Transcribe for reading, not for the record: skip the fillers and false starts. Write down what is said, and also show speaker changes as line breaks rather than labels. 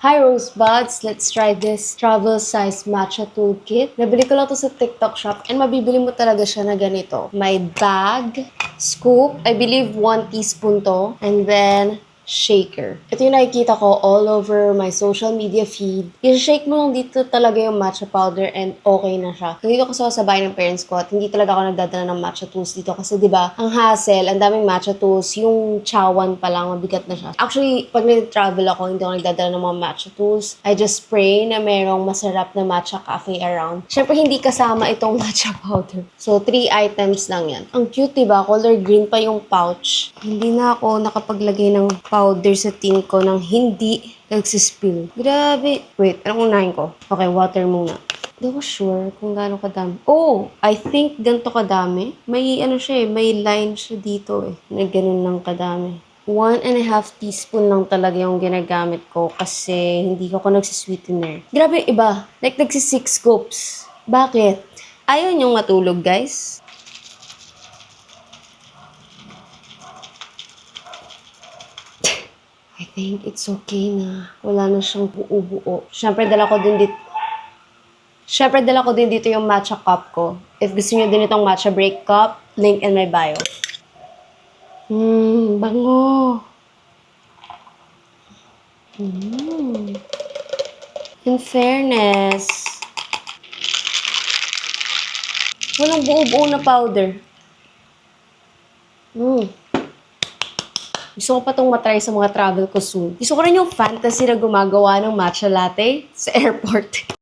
Hi Rosebuds! Let's try this travel size matcha toolkit. Nabili ko lang to sa TikTok shop and mabibili mo talaga siya na ganito. May bag, scoop, I believe 1 teaspoon to, and then shaker. Ito yung nakikita ko all over my social media feed. I-shake mo lang dito talaga yung matcha powder and okay na siya. Nandito ko sa bahay ng parents ko at hindi talaga ako nagdadala ng matcha tools dito kasi diba, ang hassle, ang daming matcha tools, yung chawan pa lang, mabigat na siya. Actually, pag nag-travel ako, hindi ako nagdadala ng mga matcha tools. I just pray na merong masarap na matcha cafe around. Syempre, hindi kasama itong matcha powder. So, 3 items lang yan. Ang cute, diba? Color green pa yung pouch. Hindi na ako nakapaglagay ng powder sa tin ko nang hindi nagsispill. Grabe. Wait, anong unahin ko? Okay, water muna. Hindi ako sure kung gaano kadami. Oh, I think ganito kadami. May ano siya eh, may line siya dito eh. Na ganun lang kadami. 1.5 teaspoon lang talaga yung ginagamit ko kasi hindi ko nagsisweetener. Grabe iba. Like nagsi 6 scoops. Bakit? Ayaw niyong matulog guys? I think it's okay na wala na siyang buo-buo. Siyempre, dala ko din dito yung matcha cup ko. If gusto niyo din itong matcha break cup, link in my bio. Bango. In fairness, walang buo-buo na powder. Gusto ko pa itong matry sa mga travel ko soon. Gusto ko rin yung fantasy na gumagawa ng matcha latte sa airport.